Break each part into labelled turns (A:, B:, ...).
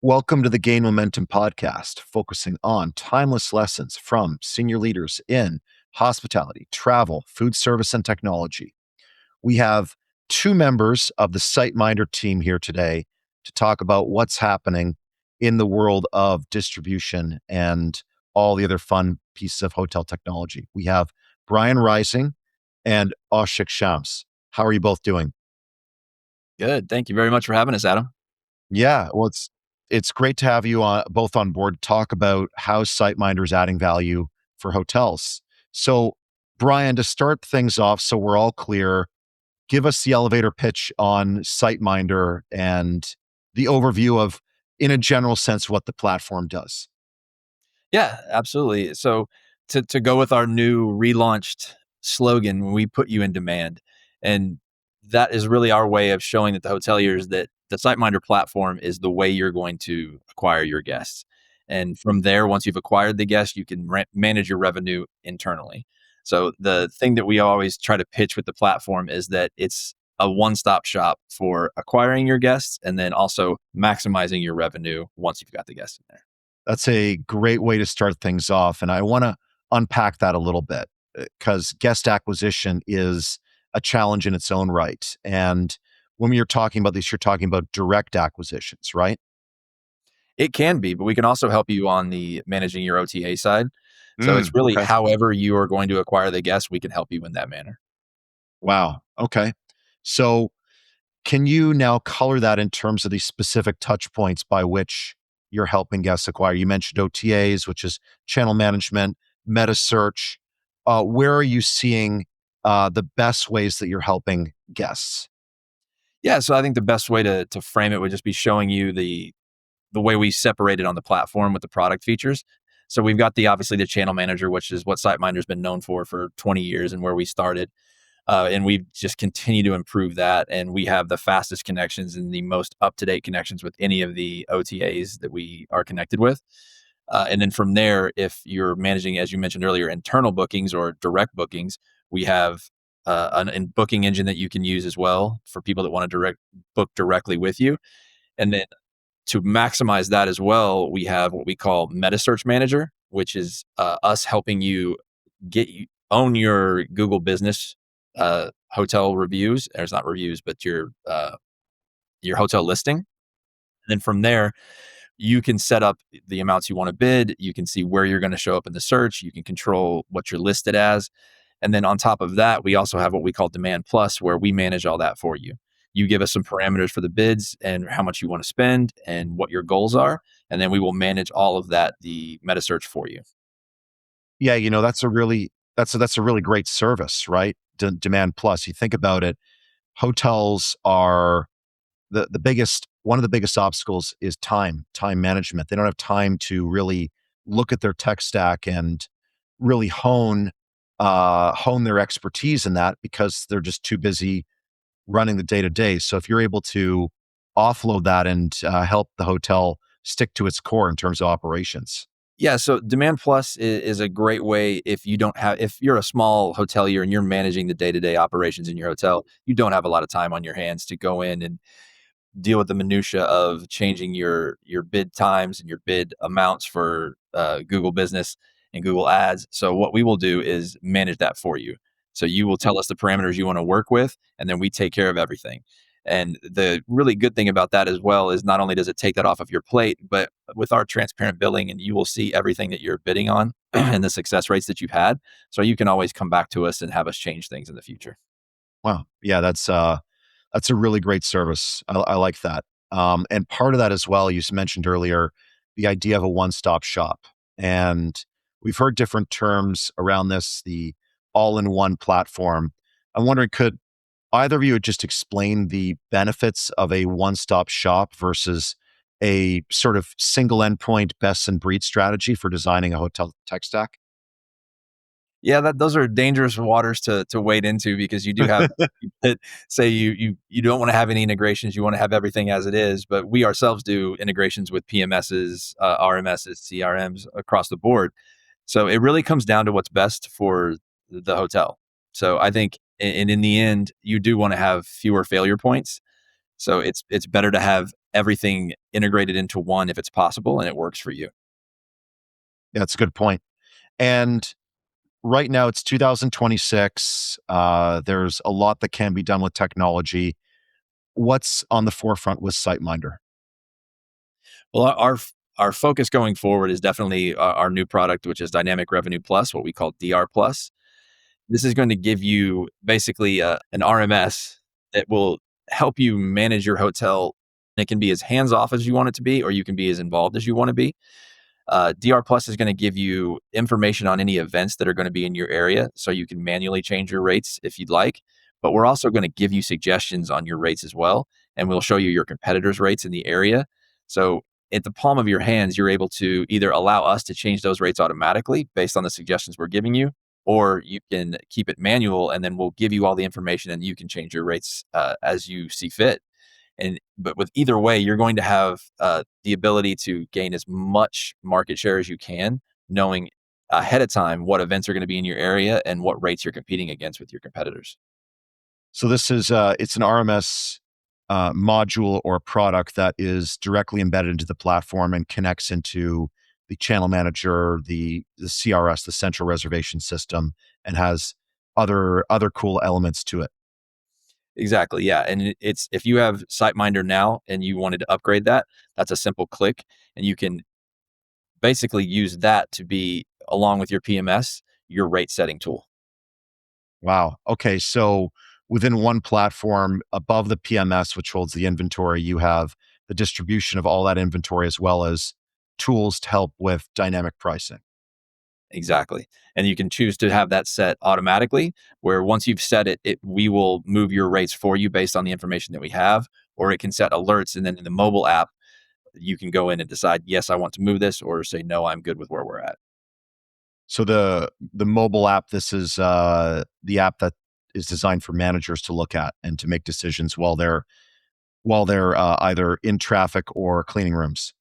A: Welcome to the Gain Momentum podcast, focusing on timeless lessons from senior leaders in hospitality, travel, food service, and technology. We have two members of the SiteMinder team here today to talk about what's happening in the world of distribution and all the other fun pieces of hotel technology. We have Brian Reising and Oshick Shams. How are you both doing?
B: Good. Thank you very much for having us, Adam.
A: Yeah, well, it's great to have you both on board to talk about how SiteMinder is adding value for hotels. So, Brian, to start things off, so we're all clear, give us the elevator pitch on SiteMinder and the overview of, in a general sense, what the platform does.
B: Yeah, absolutely. So to go with our new relaunched slogan, we put you in demand. And that is really our way of showing that the hoteliers that the SiteMinder platform is the way you're going to acquire your guests. And from there, once you've acquired the guest, you can manage your revenue internally. So the thing that we always try to pitch with the platform is that it's a one-stop shop for acquiring your guests and then also maximizing your revenue once you've got the guests in there.
A: That's a great way to start things off. And I want to unpack that a little bit because guest acquisition is a challenge in its own right. And when you're talking about this, you're talking about direct acquisitions, right?
B: It can be, but we can also help you on the managing your OTA side. So it's really
A: Okay.
B: however you are going to acquire the guests, we can help you in that manner.
A: Wow. Okay. So can you now color that in terms of the specific touch points by which you're helping guests acquire? You mentioned OTAs, which is channel management, meta search. Where are you seeing the best ways that you're helping guests?
B: Yeah, so I think the best way to frame it would just be showing you the way we separate it on the platform with the product features. So we've got the obviously the channel manager, which is what SiteMinder's been known for 20 years and where we started. And we just continue to improve that. And we have the fastest connections and the most up to date connections with any of the OTAs that we are connected with. And then from there, if you're managing, as you mentioned earlier, internal bookings or direct bookings, we have an booking engine that you can use as well for people that want to book directly with you. And then to maximize that as well, we have what we call Meta Search Manager, which is us helping you own your Google Business hotel reviews. There's not reviews, but your hotel listing. And then from there, you can set up the amounts you want to bid. You can see where you're going to show up in the search. You can control what you're listed as. And then on top of that, we also have what we call Demand Plus, where we manage all that for you. You give us some parameters for the bids and how much you want to spend and what your goals are. And then we will manage all of that, the meta search for you.
A: Yeah, that's a really great service, right? Demand Plus. You think about it, hotels are the biggest one of the biggest obstacles is time management. They don't have time to really look at their tech stack and really hone their expertise in that because they're just too busy running the day to day. So if you're able to offload that and help the hotel stick to its core in terms of operations.
B: Yeah, so Demand Plus is a great way if you're a small hotelier and you're managing the day-to-day operations in your hotel, you don't have a lot of time on your hands to go in and deal with the minutia of changing your bid times and your bid amounts for Google Business and Google Ads. So what we will do is manage that for you. So you will tell us the parameters you want to work with, and then we take care of everything. And the really good thing about that as well is not only does it take that off of your plate, but with our transparent billing, and you will see everything that you're bidding on and the success rates that you've had. So you can always come back to us and have us change things in the future.
A: Wow. Yeah, that's a really great service. I like that. And part of that as well, you mentioned earlier, the idea of a one-stop shop. And we've heard different terms around this, the all-in-one platform. I'm wondering, could either of you just explain the benefits of a one-stop shop versus a sort of single endpoint best in breed strategy for designing a hotel tech stack?
B: Yeah, those are dangerous waters to wade into because you do have say you don't want to have any integrations, you want to have everything as it is, but we ourselves do integrations with PMSs, RMSs, CRMs across the board. So it really comes down to what's best for the hotel. So I think and in the end, you do want to have fewer failure points. So it's better to have everything integrated into one if it's possible and it works for you.
A: Yeah, that's a good point. And right now it's 2026. There's a lot that can be done with technology. What's on the forefront with SiteMinder?
B: Well, our focus going forward is definitely our new product, which is Dynamic Revenue Plus, what we call DR Plus. This is going to give you basically an RMS that will help you manage your hotel. It can be as hands off as you want it to be, or you can be as involved as you want to be. DR Plus is going to give you information on any events that are going to be in your area, so you can manually change your rates if you'd like. But we're also going to give you suggestions on your rates as well, and we'll show you your competitors' rates in the area. So at the palm of your hands, you're able to either allow us to change those rates automatically based on the suggestions we're giving you, or you can keep it manual, and then we'll give you all the information, and you can change your rates as you see fit. And but with either way, you're going to have the ability to gain as much market share as you can, knowing ahead of time what events are going to be in your area and what rates you're competing against with your competitors.
A: So this is it's an RMS module or product that is directly embedded into the platform and connects into the channel manager, the CRS, the central reservation system, and has other cool elements to it.
B: Exactly, yeah, and it's if you have SiteMinder now and you wanted to upgrade that, that's a simple click, and you can basically use that to be along with your PMS, your rate setting tool.
A: Wow. Okay, so within one platform above the PMS, which holds the inventory, you have the distribution of all that inventory as well as tools to help with dynamic pricing.
B: Exactly. And you can choose to have that set automatically, where once you've set it, we will move your rates for you based on the information that we have, or it can set alerts. And then in the mobile app, you can go in and decide, yes, I want to move this, or say, no, I'm good with where we're at.
A: So the mobile app, this is the app that is designed for managers to look at and to make decisions while they're either in traffic or cleaning rooms.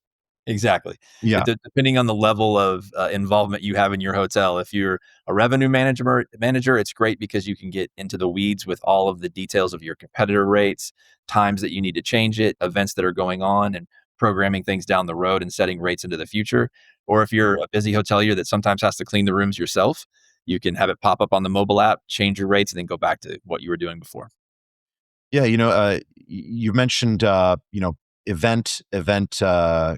B: Exactly.
A: Yeah.
B: Depending on the level of involvement you have in your hotel. If you're a revenue manager, it's great because you can get into the weeds with all of the details of your competitor rates, times that you need to change it, events that are going on, and programming things down the road and setting rates into the future. Or if you're a busy hotelier that sometimes has to clean the rooms yourself, you can have it pop up on the mobile app, change your rates, and then go back to what you were doing before.
A: Yeah, you mentioned, event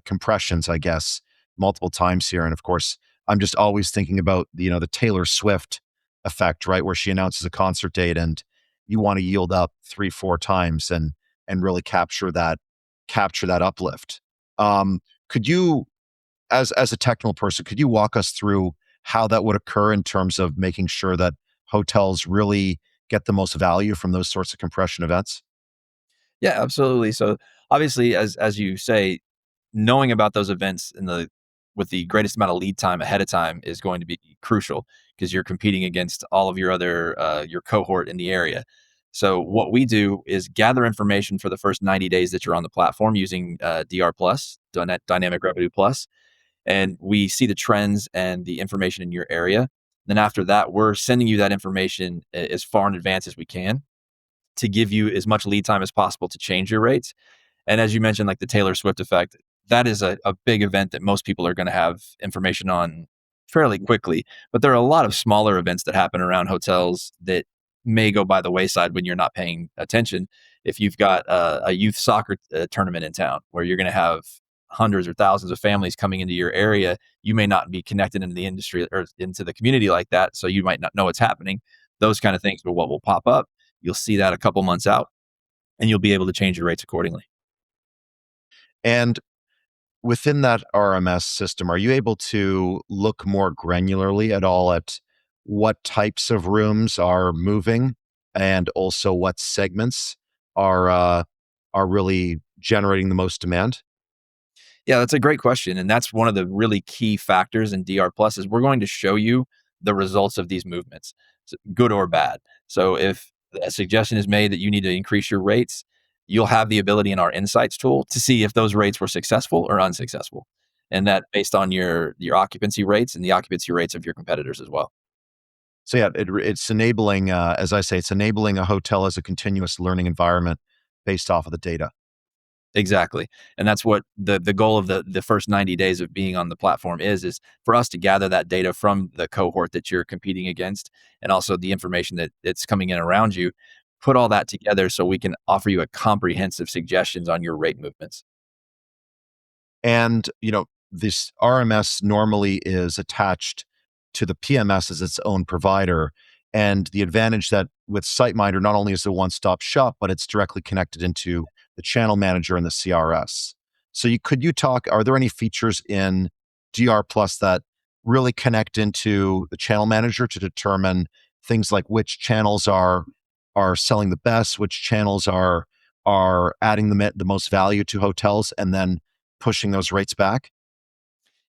A: compressions, I guess, multiple times here, and of course, I'm just always thinking about the Taylor Swift effect, right, where she announces a concert date, and you want to yield up 3, 4 times and really capture that uplift. Could you, as a technical person, could you walk us through how that would occur in terms of making sure that hotels really get the most value from those sorts of compression events?
B: Yeah, absolutely. So obviously, as you say, knowing about those events in the with the greatest amount of lead time ahead of time is going to be crucial because you're competing against all of your other your cohort in the area. So what we do is gather information for the first 90 days that you're on the platform using DR Plus, Dynamic Revenue Plus, and we see the trends and the information in your area. Then after that, we're sending you that information as far in advance as we can to give you as much lead time as possible to change your rates. And as you mentioned, like the Taylor Swift effect, that is a big event that most people are going to have information on fairly quickly. But there are a lot of smaller events that happen around hotels that may go by the wayside when you're not paying attention. If you've got a youth soccer tournament in town where you're going to have hundreds or thousands of families coming into your area, you may not be connected into the industry or into the community like that. So you might not know what's happening. Those kind of things, but what will pop up, you'll see that a couple months out and you'll be able to change your rates accordingly.
A: And within that RMS system, are you able to look more granularly at all at what types of rooms are moving and also what segments are uh, are really generating the most demand?
B: Yeah, that's a great question, and that's one of the really key factors in DR Plus is we're going to show you the results of these movements, good or bad. So if a suggestion is made that you need to increase your rates, you'll have the ability in our insights tool to see if those rates were successful or unsuccessful, and that based on your occupancy rates and the occupancy rates of your competitors as well.
A: So yeah, it's enabling, as I say, it's enabling a hotel as a continuous learning environment based off of the data.
B: Exactly. And that's what the goal of the first 90 days of being on the platform is for us to gather that data from the cohort that you're competing against, and also the information that it's coming in around you, put all that together so we can offer you a comprehensive suggestions on your rate movements.
A: And, this RMS normally is attached to the PMS as its own provider. And the advantage that with SiteMinder, not only is it a one-stop shop, but it's directly connected into the channel manager and the CRS. So could you talk, are there any features in GR Plus that really connect into the channel manager to determine things like which channels are selling the best, which channels are adding the most value to hotels, and then pushing those rates back?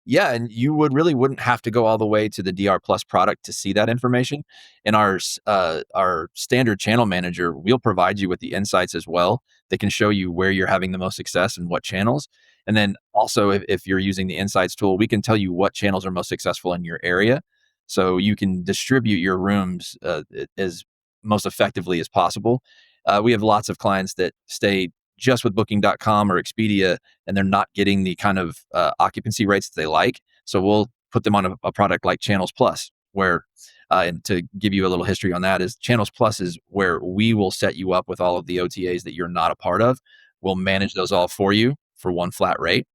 B: Yeah, and you wouldn't have to go all the way to the DR Plus product to see that information. In our standard channel manager, we'll provide you with the insights as well that can show you where you're having the most success and what channels. And then also, if you're using the insights tool, we can tell you what channels are most successful in your area, so you can distribute your rooms as most effectively as possible. We have lots of clients that stay just with Booking.com or Expedia, and they're not getting the kind of occupancy rates that they like. So we'll put them on a product like Channels Plus, where, and to give you a little history on that, is Channels Plus is where we will set you up with all of the OTAs that you're not a part of. We'll manage those all for you for one flat rate.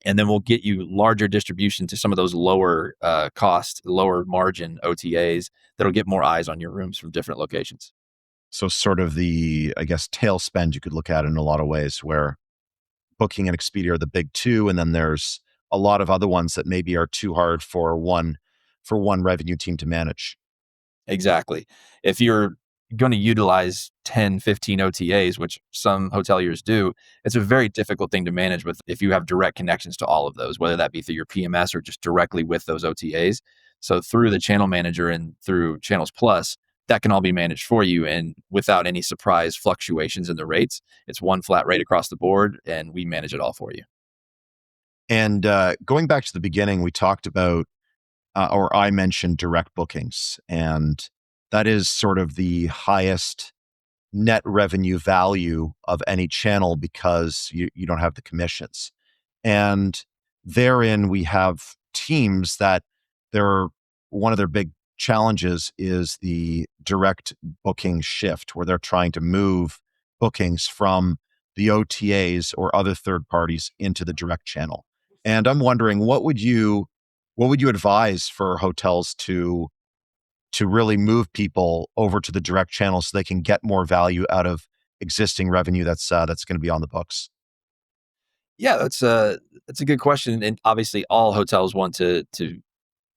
B: And then we'll get you larger distribution to some of those lower cost, lower margin OTAs that'll get more eyes on your rooms from different locations.
A: So sort of the, I guess, tail spend you could look at it in a lot of ways where Booking and Expedia are the big two, and then there's a lot of other ones that maybe are too hard for one revenue team to manage.
B: Exactly. If you're going to utilize 10, 15 OTAs, which some hoteliers do, it's a very difficult thing to manage with if you have direct connections to all of those, whether that be through your PMS or just directly with those OTAs. So through the channel manager and through Channels Plus, that can all be managed for you and without any surprise fluctuations in the rates. It's one flat rate across the board and we manage it all for you.
A: And going back to the beginning, we talked about, or I mentioned direct bookings, and that is sort of the highest net revenue value of any channel because you don't have the commissions. And therein, we have teams that their one of their big challenges is the direct booking shift, where they're trying to move bookings from the OTAs or other third parties into the direct channel. And I'm wondering, what would you advise for hotels to really move people over to the direct channel so they can get more value out of existing revenue that's going to be on the books?
B: Yeah, that's a good question. And obviously all hotels want to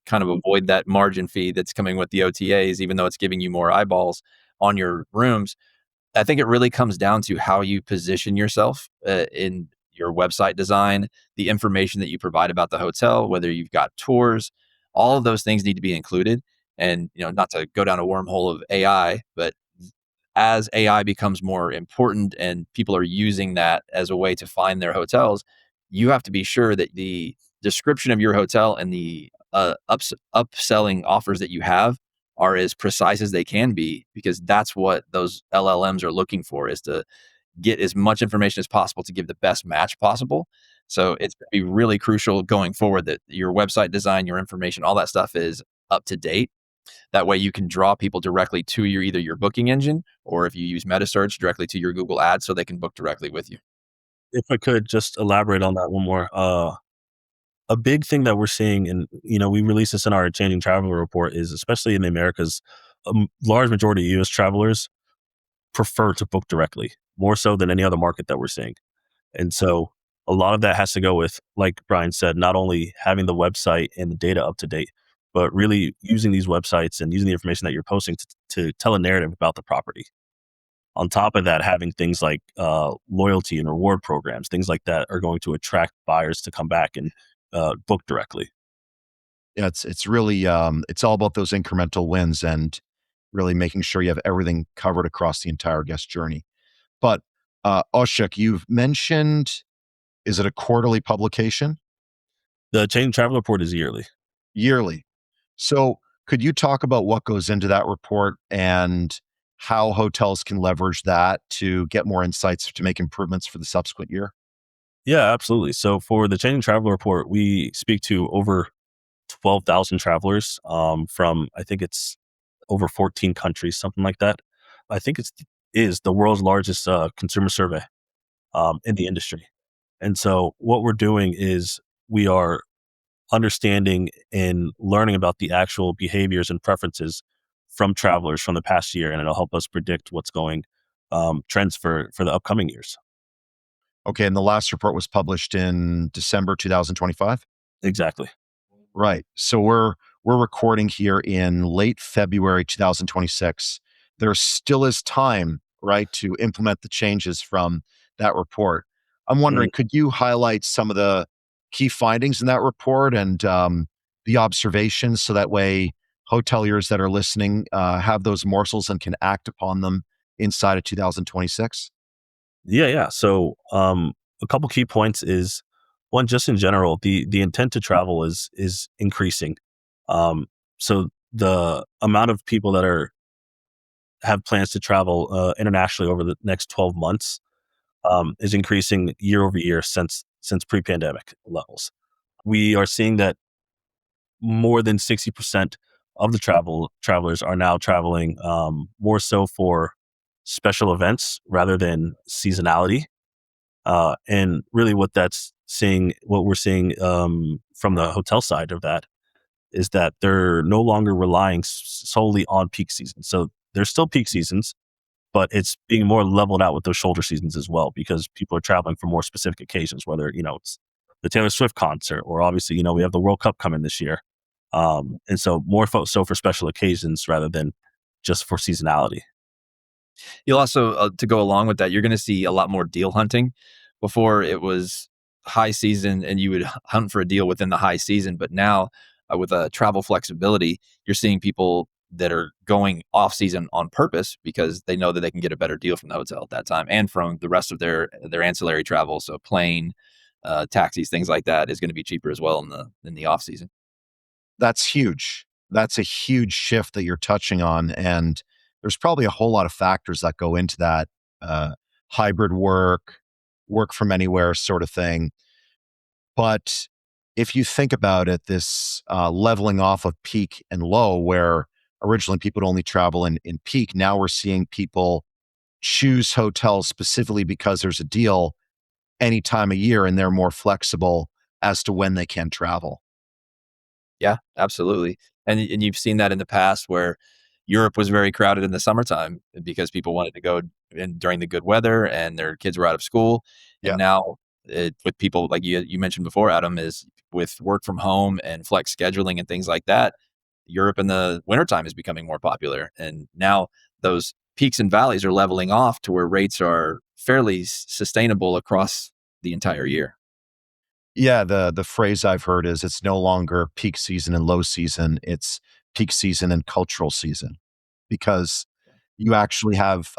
B: kind of avoid that margin fee that's coming with the OTAs, even though it's giving you more eyeballs on your rooms. I think it really comes down to how you position yourself in your website design, the information that you provide about the hotel, whether you've got tours, all of those things need to be included. And not to go down a wormhole of AI, but as AI becomes more important and people are using that as a way to find their hotels, you have to be sure that the description of your hotel and the upselling offers that you have are as precise as they can be, because that's what those LLMs are looking for, is to get as much information as possible to give the best match possible. So it's going to be really crucial going forward that your website design, your information, all that stuff is up to date. That way you can draw people directly to your either your booking engine, or if you use meta search, directly to your Google ads so they can book directly with you.
C: If I could just elaborate on that one more, a big thing that we're seeing, and we released this in our changing traveler report, is especially in the Americas, large majority of U.S. travelers prefer to book directly more so than any other market that we're seeing. And so a lot of that has to go with, like Brian said, not only having the website and the data up to date, but really using these websites and using the information that you're posting to tell a narrative about the property. On top of that, having things like loyalty and reward programs, things like that are going to attract buyers to come back and book directly.
A: Yeah, it's really it's all about those incremental wins and really making sure you have everything covered across the entire guest journey. But Oshick, you've mentioned, is it a quarterly publication?
C: The Change Travel Report is yearly.
A: Yearly. So could you talk about what goes into that report and how hotels can leverage that to get more insights to make improvements for the subsequent year?
C: Yeah, absolutely. So for the Changing Traveler Report, we speak to over 12,000 travelers from, I think it's over 14 countries, something like that. I think is the world's largest consumer survey in the industry. And so what we're doing is we are understanding and learning about the actual behaviors and preferences from travelers from the past year, and it'll help us predict what's going trends for the upcoming years.
A: Okay, and the last report was published in December 2025?
C: Exactly.
A: Right. So we're recording here in late February 2026. There still is time, right, to implement the changes from that report. I'm wondering,
C: Mm.
A: could you highlight some of the key findings in that report and the observations so that way hoteliers that are listening have those morsels and can act upon them inside of 2026?
C: Yeah, yeah. So, a couple key points is one, just in general, the intent to travel is increasing. Um, so the amount of people that are have plans to travel internationally over the next 12 months is increasing year over year since pre-pandemic levels. We are seeing that more than 60% of the travelers are now traveling more so for special events rather than seasonality. And really, what we're seeing from the hotel side of that is that they're no longer relying solely on peak season. So there's still peak seasons, but it's being more leveled out with those shoulder seasons as well because people are traveling for more specific occasions, whether it's the Taylor Swift concert or obviously we have the World Cup coming this year, and so so for special occasions rather than just for seasonality.
B: You'll also, to go along with that, you're going to see a lot more deal hunting. Before it was high season and you would hunt for a deal within the high season, but now with travel flexibility, you're seeing people that are going off season on purpose because they know that they can get a better deal from the hotel at that time and from the rest of their ancillary travel. So plane, taxis, things like that is going to be cheaper as well in the off season.
A: That's huge. That's a huge shift that you're touching on, and there's probably a whole lot of factors that go into that, uh, hybrid work, work from anywhere sort of thing. But if you think about it, this, leveling off of peak and low, where originally people would only travel in peak, now we're seeing people choose hotels specifically because there's a deal any time of year, and they're more flexible as to when they can travel.
B: Yeah, absolutely. And you've seen that in the past where Europe was very crowded in the summertime because people wanted to go in during the good weather and their kids were out of school. And
A: Yeah.
B: now with people like you mentioned before, Adam, is with work from home and flex scheduling and things like that, Europe in the wintertime is becoming more popular. And now those peaks and valleys are leveling off to where rates are fairly sustainable across the entire year.
A: Yeah, the phrase I've heard is it's no longer peak season and low season, it's peak season and cultural season because you actually have,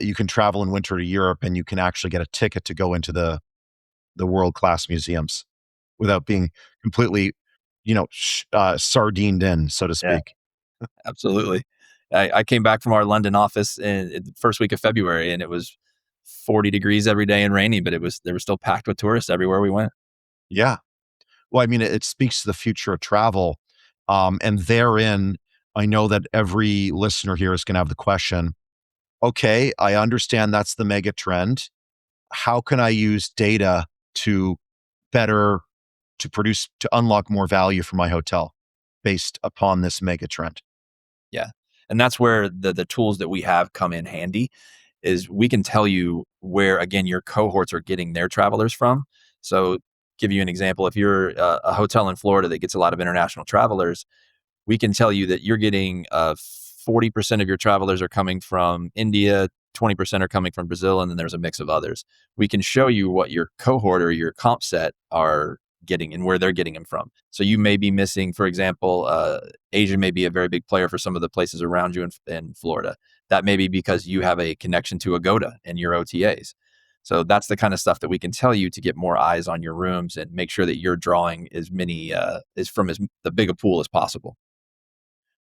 A: you can travel in winter to Europe and you can actually get a ticket to go into the world-class museums without being completely, sardined in, so to
B: Yeah.
A: speak.
B: Absolutely. I came back from our London office in the first week of February, and it was 40 degrees every day and rainy, but they were still packed with tourists everywhere we went.
A: Yeah. Well, I mean, it speaks to the future of travel, and therein, I know that every listener here is gonna have the question, "Okay, I understand that's the mega trend. How can I use data to better to unlock more value for my hotel based upon this mega trend?"
B: Yeah. And that's where the tools that we have come in handy is we can tell you where, again, your cohorts are getting their travelers from. So give you an example, if you're a hotel in Florida that gets a lot of international travelers, we can tell you that you're getting 40% of your travelers are coming from India, 20% are coming from Brazil, and then there's a mix of others. We can show you what your cohort or your comp set are getting and where they're getting them from. So you may be missing, for example, Asia may be a very big player for some of the places around you in Florida. That may be because you have a connection to Agoda and your OTAs. So that's the kind of stuff that we can tell you to get more eyes on your rooms and make sure that you're drawing as many as from as the big a pool as possible.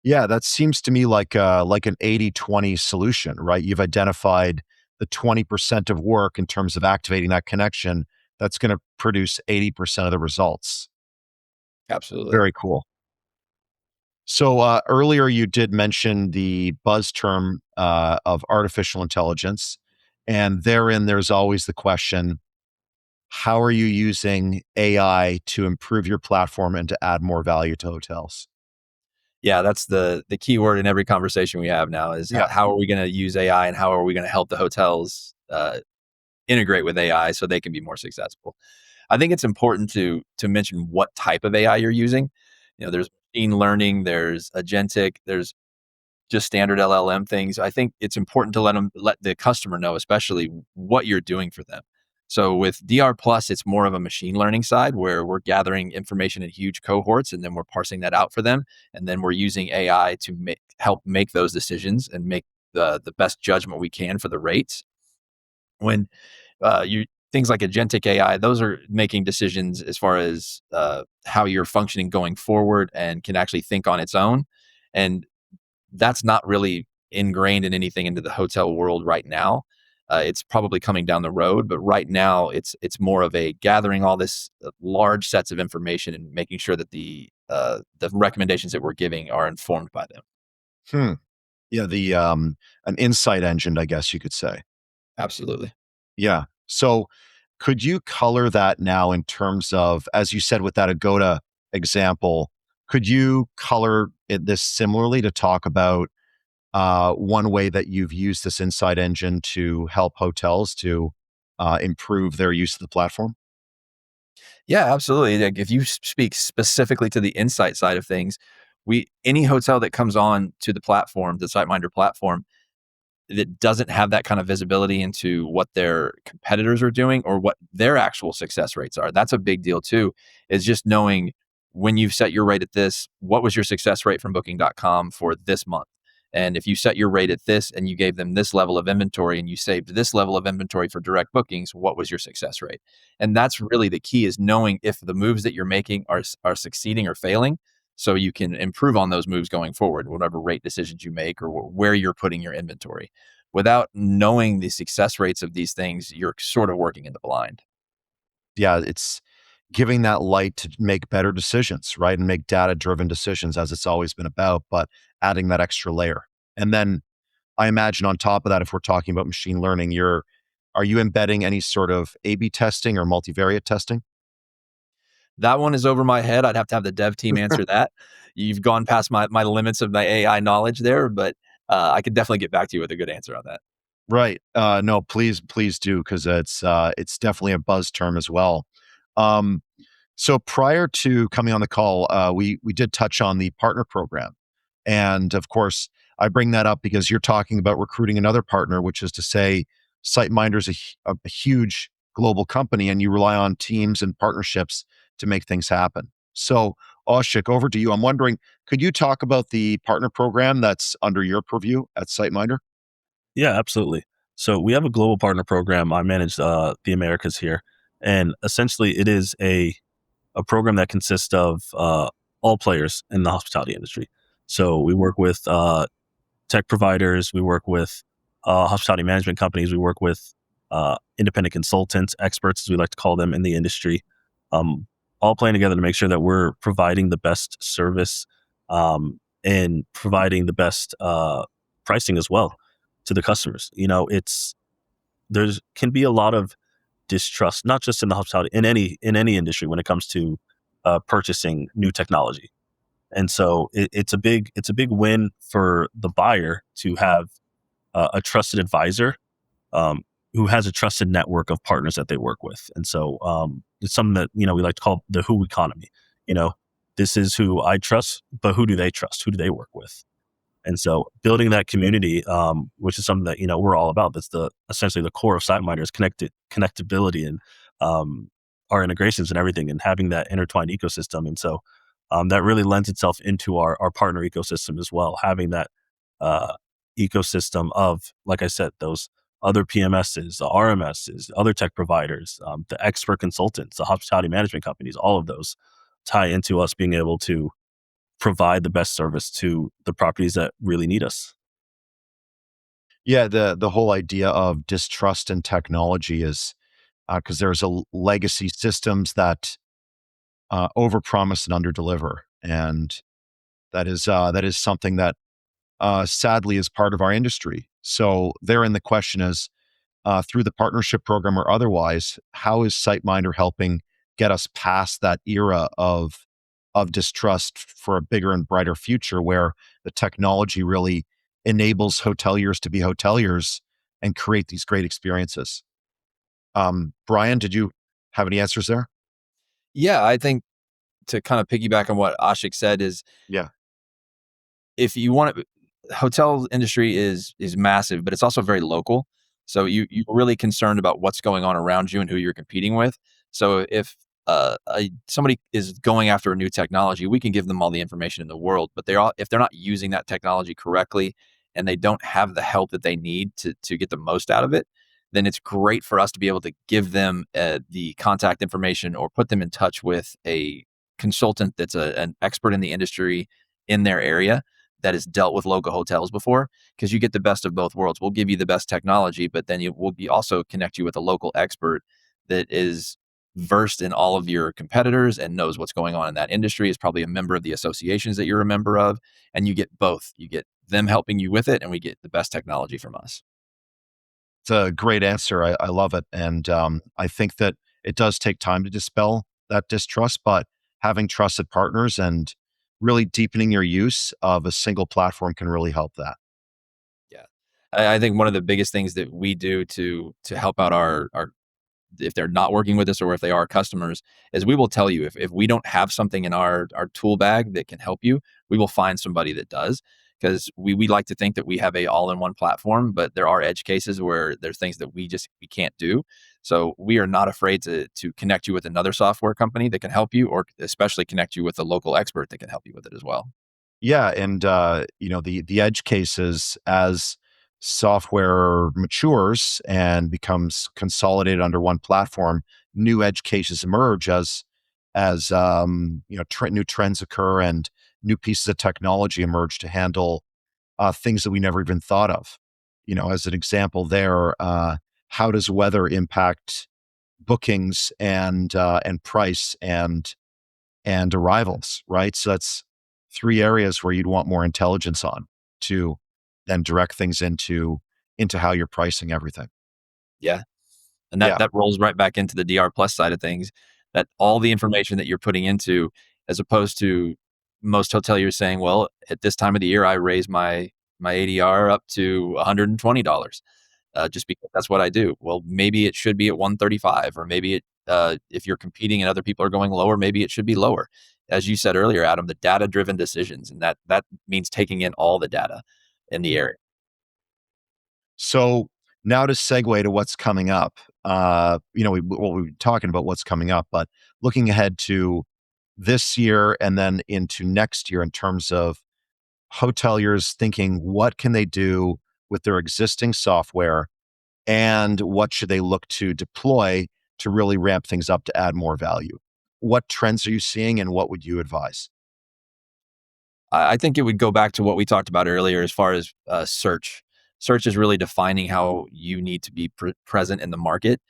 A: Yeah, that seems to me like an 80-20 solution, right? You've identified the 20% of work in terms of activating that connection that's gonna produce 80% of the results.
B: Absolutely.
A: Very cool. So, earlier you did mention the buzz term, of artificial intelligence, and therein, there's always the question, how are you using AI to improve your platform and to add more value to hotels?
B: Yeah, that's the key word in every conversation we have now is
A: Yeah.
B: how are we going to use AI and how are we going to help the hotels integrate with AI so they can be more successful. I think it's important to mention what type of AI you're using. There's machine learning, there's agentic, there's just standard LLM things. I think it's important to let the customer know, especially what you're doing for them. So with DR Plus, it's more of a machine learning side where we're gathering information in huge cohorts and then we're parsing that out for them, and then we're using AI to help make those decisions and make the best judgment we can for the rates. When you things like agentic AI, those are making decisions as far as how you're functioning going forward and can actually think on its own. And that's not really ingrained in anything into the hotel world right now. It's probably coming down the road, but right now it's more of a gathering all this large sets of information and making sure that the recommendations that we're giving are informed by them.
A: Hmm. Yeah, an insight engine, I guess you could say.
B: Absolutely.
A: Yeah. So, could you color that now in terms of, as you said with that Agoda example, could you color this similarly to talk about one way that you've used this insight engine to help hotels to improve their use of the platform?
B: Yeah, absolutely. Like if you speak specifically to the insight side of things, we any hotel that comes on to the platform, the SiteMinder platform, that doesn't have that kind of visibility into what their competitors are doing or what their actual success rates are. That's a big deal too, is just knowing when you've set your rate at this, what was your success rate from booking.com for this month? And if you set your rate at this and you gave them this level of inventory and you saved this level of inventory for direct bookings, what was your success rate? And that's really the key is knowing if the moves that you're making are succeeding or failing so you can improve on those moves going forward, whatever rate decisions you make or where you're putting your inventory. Without knowing the success rates of these things, you're sort of working in the blind.
A: Yeah, it's giving that light to make better decisions, right? And make data driven decisions as it's always been about, but adding that extra layer. And then I imagine on top of that, if we're talking about machine learning, are you embedding any sort of A/B testing or multivariate testing?
B: That one is over my head. I'd have to have the dev team answer that. You've gone past my limits of my AI knowledge there, but I could definitely get back to you with a good answer on that.
A: Right. No, please do because it's definitely a buzz term as well. Um, so prior to coming on the call, we did touch on the partner program, and of course, I bring that up because you're talking about recruiting another partner, which is to say, SiteMinder is a huge global company, and you rely on teams and partnerships to make things happen. So, Oshick, over to you. I'm wondering, could you talk about the partner program that's under your purview at SiteMinder?
C: Yeah, absolutely. So we have a global partner program. I manage the Americas here, and essentially, it is a program that consists of all players in the hospitality industry. So we work with tech providers, we work with hospitality management companies, we work with independent consultants, experts, as we like to call them in the industry, um, all playing together to make sure that we're providing the best service and providing the best pricing as well to the customers. There's can be a lot of distrust, not just in the hospitality, in any industry when it comes to purchasing new technology. And so it's a big win for the buyer to have a trusted advisor um, who has a trusted network of partners that they work with. And so it's something that we like to call the who economy. You know, this is who I trust, but who do they trust? Who do they work with? And so building that community, which is something that we're all about. That's the essentially the core of SiteMinder is connectability and our integrations and everything, and having that intertwined ecosystem. And so that really lends itself into our partner ecosystem as well. Having that uh, ecosystem of, like I said, those other PMSs, the RMSs, other tech providers, the expert consultants, the hospitality management companies, all of those tie into us being able to provide the best service to the properties that really need us.
A: Yeah, the whole idea of distrust in technology is because there's a legacy systems that overpromise and underdeliver, and that is something that sadly is part of our industry. So therein the question is, through the partnership program or otherwise, how is SiteMinder helping get us past that era of distrust for a bigger and brighter future where the technology really enables hoteliers to be hoteliers and create these great experiences? Brian, did you have any answers there?
B: Yeah, I think to kind of piggyback on what Ashik said is
A: Yeah.
B: if you want to, hotel industry is massive, but it's also very local. So you're really concerned about what's going on around you and who you're competing with. So if somebody is going after a new technology, we can give them all the information in the world, but if they're not using that technology correctly and they don't have the help that they need to get the most out of it, then it's great for us to be able to give them the contact information or put them in touch with a consultant that's an expert in the industry in their area that has dealt with local hotels before, because you get the best of both worlds. We'll give you the best technology, but then we'll be also connect you with a local expert that is versed in all of your competitors and knows what's going on in that industry, is probably a member of the associations that you're a member of, and you get both. You get them helping you with it, and we get the best technology from us.
A: It's a great answer. I love it. And I think that it does take time to dispel that distrust, but having trusted partners and really deepening your use of a single platform can really help that.
B: Yeah. I think one of the biggest things that we do to help out our if they're not working with us or if they are customers, is we will tell you if we don't have something in our tool bag that can help you, we will find somebody that does. Because we like to think that we have a all-in-one platform, but there are edge cases where there's things that we can't do. So we are not afraid to connect you with another software company that can help you, or especially connect you with a local expert that can help you with it as well.
A: Yeah, and the edge cases as software matures and becomes consolidated under one platform, new edge cases emerge as new trends occur and new pieces of technology emerge to handle things that we never even thought of. As an example, there, how does weather impact bookings and price and arrivals, right? So that's three areas where you'd want more intelligence on to then direct things into how you're pricing everything.
B: Yeah. And that
A: Yeah.
B: that rolls right back into the DR plus side of things, that all the information that you're putting into, as opposed to most hoteliers saying, well, at this time of the year, I raise my ADR up to $120, just because that's what I do. Well, maybe it should be at 135, or maybe if you're competing and other people are going lower, maybe it should be lower. As you said earlier, Adam, the data driven decisions, and that means taking in all the data in the area.
A: So now to segue to what's coming up. We're talking about what's coming up, but looking ahead to this year and then into next year in terms of hoteliers thinking what can they do with their existing software and what should they look to deploy to really ramp things up to add more value? What trends are you seeing and what would you advise?
B: I think it would go back to what we talked about earlier as far as search. Search is really defining how you need to be present in the market.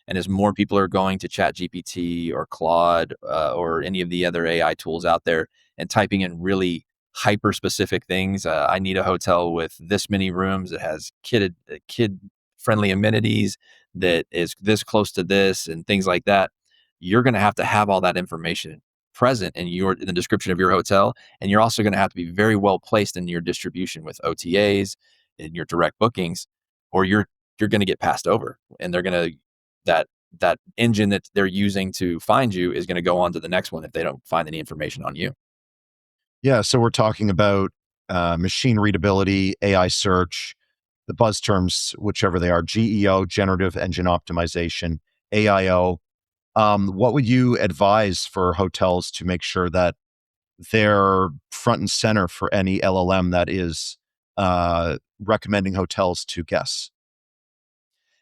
B: And as more people are going to Chat GPT or Claude or any of the other AI tools out there and typing in really hyper specific things, I need a hotel with this many rooms that has kid friendly amenities, that is this close to this, and things like that. You're going to have all that information present in the description of your hotel, and you're also going to have to be very well placed in your distribution with OTAs and your direct bookings, or you're going to get passed over, and they're going to that that engine that they're using to find you is going to go on to the next one if they don't find any information on you.
A: Yeah, so we're talking about machine readability, AI search, the buzz terms, whichever they are, GEO, generative engine optimization, AIO. What would you advise for hotels to make sure that they're front and center for any LLM that is recommending hotels to guests?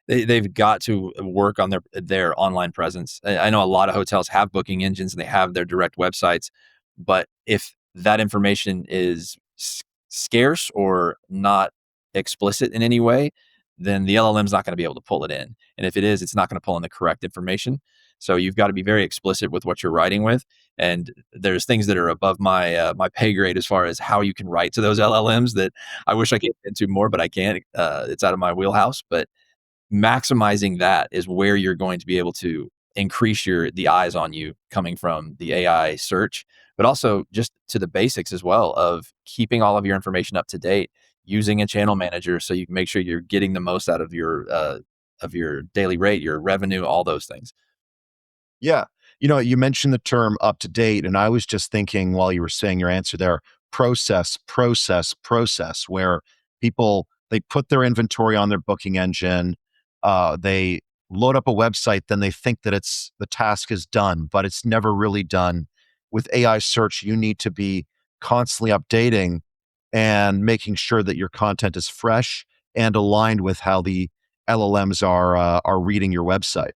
B: They've got to work on their online presence. I know a lot of hotels have booking engines and they have their direct websites, but if that information is scarce or not explicit in any way, then the LLM's not going to be able to pull it in. And if it is, it's not going to pull in the correct information. So you've got to be very explicit with what you're writing with. And there's things that are above my pay grade as far as how you can write to those LLMs that I wish I could get into more, but I can't. It's out of my wheelhouse. But maximizing that is where you're going to be able to increase the eyes on you coming from the AI search, but also just to the basics as well of keeping all of your information up to date, using a channel manager so you can make sure you're getting the most out of your daily rate, your revenue, all those things.
A: Yeah. You mentioned the term up to date, and I was just thinking while you were saying your answer there, process, process, process, where people they put their inventory on their booking engine, they load up a website, then they think that it's the task is done, but it's never really done. With AI search, you need to be constantly updating and making sure that your content is fresh and aligned with how the LLMs are reading your website.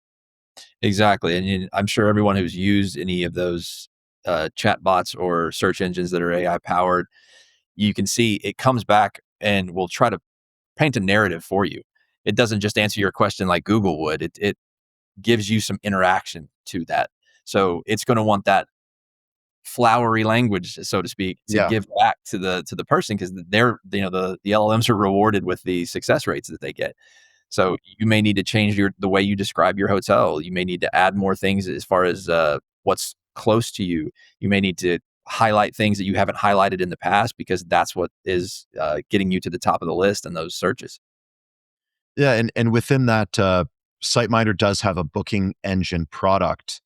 B: Exactly. And I'm sure everyone who's used any of those chat bots or search engines that are AI powered, you can see it comes back and will try to paint a narrative for you. It doesn't just answer your question like Google would. It gives you some interaction to that. So it's going to want that flowery language, so to speak, to
A: Yeah.
B: give back to the person because they're the LLMs are rewarded with the success rates that they get. So you may need to change the way you describe your hotel. You may need to add more things as far as what's close to you. You may need to highlight things that you haven't highlighted in the past because that's what is getting you to the top of the list in those searches.
A: Yeah, and within that, SiteMinder does have a booking engine product.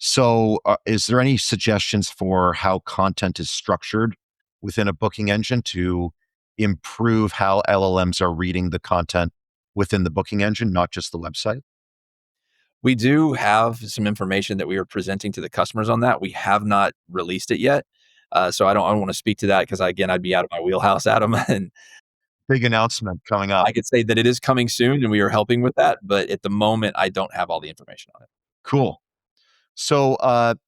A: So, is there any suggestions for how content is structured within a booking engine to improve how LLMs are reading the content within the booking engine, not just the website?
B: We do have some information that we are presenting to the customers on that. We have not released it yet. So I don't want to speak to that because again, I'd be out of my wheelhouse, Adam. And
A: Big announcement coming up.
B: I could say that it is coming soon and we are helping with that. But at the moment, I don't have all the information on it.
A: Cool. So,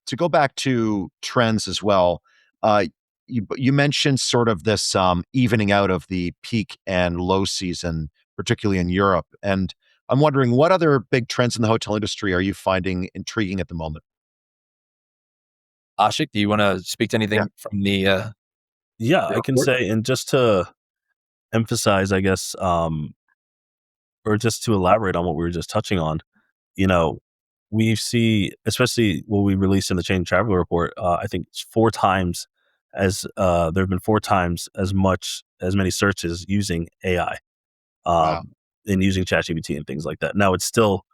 A: to go back to trends as well, you mentioned sort of this evening out of the peak and low season, particularly in Europe. And I'm wondering what other big trends in the hotel industry are you finding intriguing at the moment?
B: Ashik, do you want to speak to
A: Yeah.
B: anything from
C: Yeah,
B: the
C: I can
B: report?
C: say, and just to emphasize, I guess, or just to elaborate on what we were just touching on, you know, we see, especially what we released in the Change Traveler report, I think it's 4 times there have been 4 times as many searches using AI,
A: Wow.
C: and using ChatGPT and things like that. Now it's still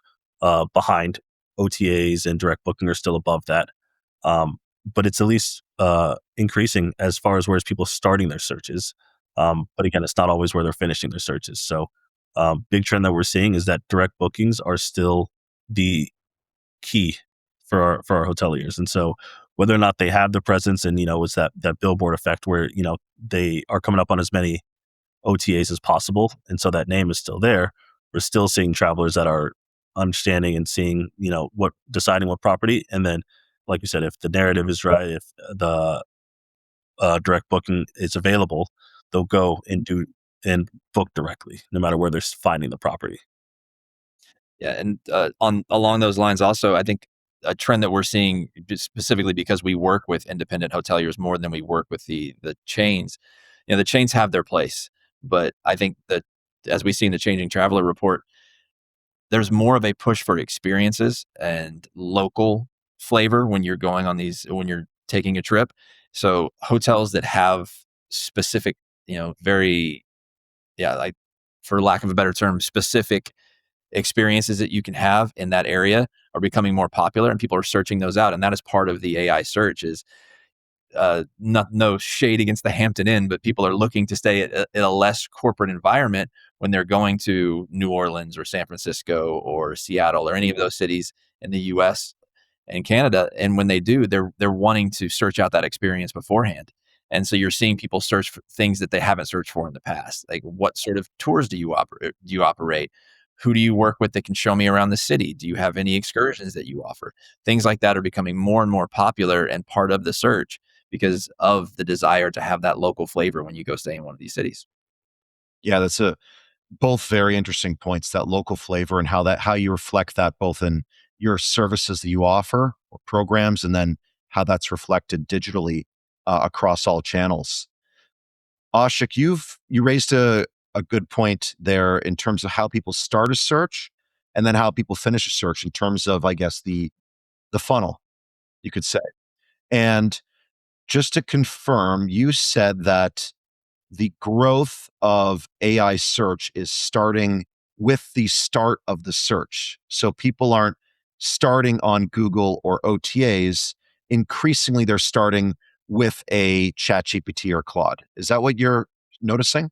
C: behind. OTAs and direct booking are still above that, um, but it's at least increasing as far as where's people starting their searches. But again, it's not always where they're finishing their searches. So, big trend that we're seeing is that direct bookings are still the key for our hoteliers. And so, whether or not they have the presence, and it's that billboard effect where they are coming up on as many OTAs as possible, and so that name is still there. We're still seeing travelers that are understanding and seeing, what deciding what property, and then, like you said, if the narrative is right, if the direct booking is available, they'll go and do and book directly, no matter where they're finding the property.
B: Yeah, and on along those lines, also, I think a trend that we're seeing just specifically because we work with independent hoteliers more than we work with the chains. The chains have their place, but I think that as we see in the Changing Traveler report, there's more of a push for experiences and local flavor when you're going on these when you're taking a trip. So hotels that have specific, very like for lack of a better term, specific experiences that you can have in that area are becoming more popular and people are searching those out. And that is part of the AI search is not no shade against the Hampton Inn, but people are looking to stay at a less corporate environment when they're going to New Orleans or San Francisco or Seattle or any of those cities in the US and Canada. And when they do, they're wanting to search out that experience beforehand. And so you're seeing people search for things that they haven't searched for in the past. Like what sort of tours do you operate? Who do you work with that can show me around the city? Do you have any excursions that you offer? Things like that are becoming more and more popular and part of the search because of the desire to have that local flavor when you go stay in one of these cities.
A: Yeah, that's a both very interesting points, that local flavor and how you reflect that both in your services that you offer or programs, and then how that's reflected digitally across all channels. Ashik, you raised a good point there in terms of how people start a search and then how people finish a search in terms of, I guess, the funnel, you could say. And just to confirm, you said that the growth of AI search is starting with the start of the search. So people aren't starting on Google or OTAs. Increasingly, they're starting with a ChatGPT or Claude. Is that what you're noticing?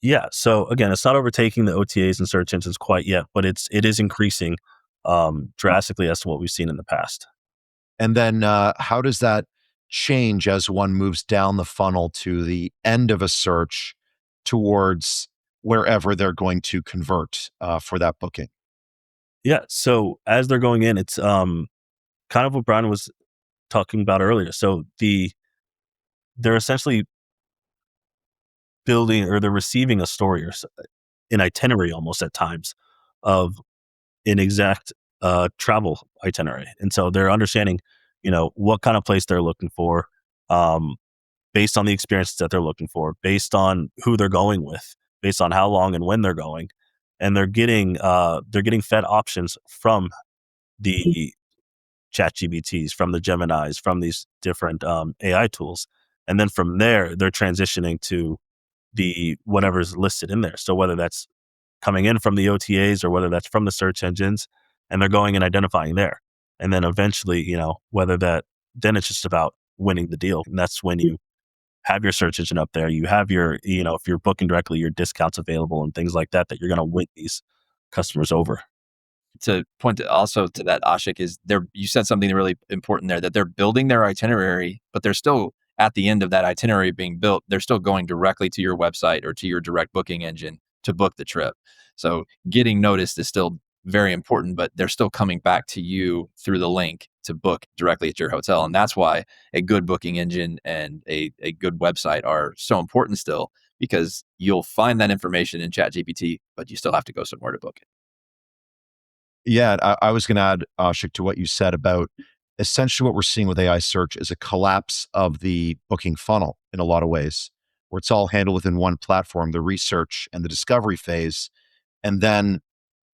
C: Yeah. So again, it's not overtaking the OTAs and search engines quite yet, but it is increasing drastically as to what we've seen in the past.
A: And then how does that change as one moves down the funnel to the end of a search towards wherever they're going to convert for that booking?
C: Yeah. So as they're going in, it's kind of what Brian was talking about earlier. So they're essentially building, or they're receiving a story or an itinerary almost at times of an exact travel itinerary, and so they're understanding, what kind of place they're looking for, um, based on the experiences that they're looking for, based on who they're going with, based on how long and when they're going, and they're getting fed options from the chat GBTs, from the Geminis, from these different AI tools. And then from there, they're transitioning to the whatever's listed in there. So whether that's coming in from the OTAs or whether that's from the search engines, and they're going and identifying there. And then eventually, whether that, then it's just about winning the deal. And that's when you have your search engine up there, you have your, if you're booking directly, your discounts available and things like that, that you're going to win these customers over.
B: To point to also to that, Ashik, is there, you said something really important there, that they're building their itinerary, but they're still at the end of that itinerary being built, they're still going directly to your website or to your direct booking engine to book the trip. So getting noticed is still very important, but they're still coming back to you through the link to book directly at your hotel. And that's why a good booking engine and a good website are so important still, because you'll find that information in ChatGPT, but you still have to go somewhere to book it.
A: Yeah, I was going to add, Ashik, to what you said about essentially what we're seeing with AI search is a collapse of the booking funnel in a lot of ways, where it's all handled within one platform, the research and the discovery phase. And then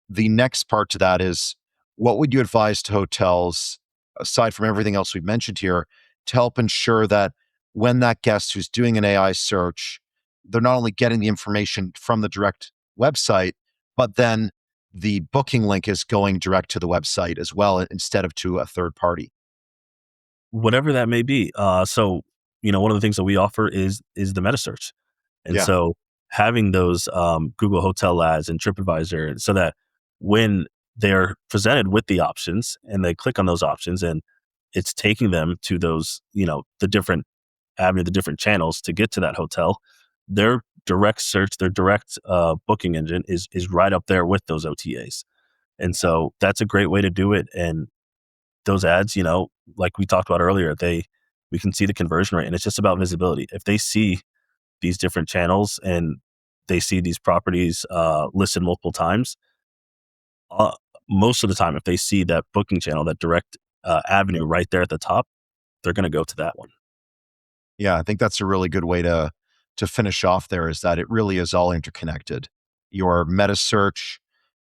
A: the next part to that is, what would you advise to hotels, aside from everything else we've mentioned here, to help ensure that when that guest who's doing an AI search, they're not only getting the information from the direct website, but then the booking link is going direct to the website as well instead of to a third party?
C: Whatever that may be. So, one of the things that we offer is the meta search. And
A: Yeah.
C: so having those Google Hotel ads and TripAdvisor, so that when they're presented with the options and they click on those options and it's taking them to those, the different avenue, the different channels to get to that hotel, their direct search, their direct booking engine is right up there with those OTAs. And so that's a great way to do it. And those ads, like we talked about earlier, we can see the conversion rate, and it's just about visibility. If they see these different channels and they see these properties listed multiple times, uh, most of the time, if they see that booking channel, that direct avenue right there at the top, they're going to go to that one.
A: Yeah, I think that's a really good way to finish off there, is that it really is all interconnected. Your meta search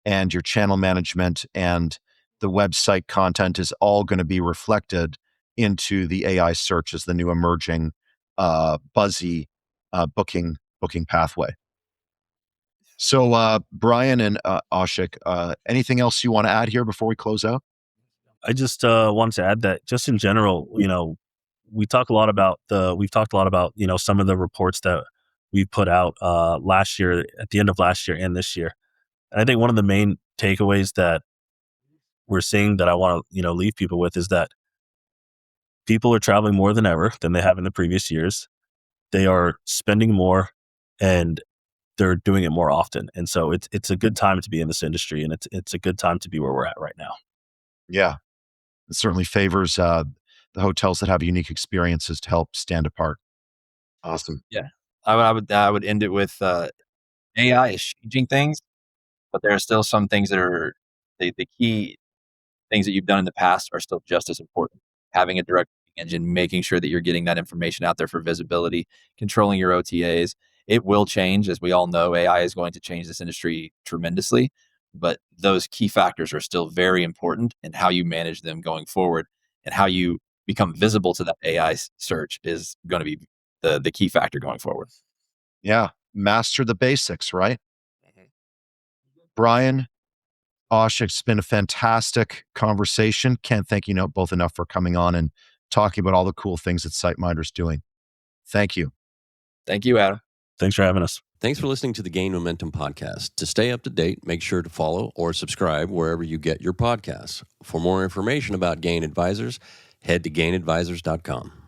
A: and your channel management and the website content is all going to be reflected into the AI search as the new emerging buzzy booking pathway. So Brian and Ashik, anything else you want to add here before we close out?
C: I just wanted to add that just in general, we've talked a lot about, some of the reports that we put out last year, at the end of last year and this year. And I think one of the main takeaways that we're seeing, that I want to, leave people with, is that people are traveling more than ever than they have in the previous years. They are spending more, and they're doing it more often. And so it's a good time to be in this industry, and it's a good time to be where we're at right now.
A: Yeah, it certainly favors the hotels that have unique experiences to help stand apart. Awesome.
B: Yeah. I would end it with AI is changing things, but there are still some things that are the key things that you've done in the past are still just as important. Having a direct engine, making sure that you're getting that information out there for visibility, controlling your OTAs. It will change. As we all know, AI is going to change this industry tremendously, but those key factors are still very important, and how you manage them going forward and how you become visible to that AI search is going to be the key factor going forward.
A: Yeah. Master the basics, right? Brian, Oshick, it's been a fantastic conversation. Can't thank you both enough for coming on and talking about all the cool things that SiteMinder's doing. Thank you.
B: Thank you, Adam.
C: Thanks for having us.
D: Thanks for listening to the Gain Momentum podcast. To stay up to date, make sure to follow or subscribe wherever you get your podcasts. For more information about Gain Advisors, head to gainadvisors.com.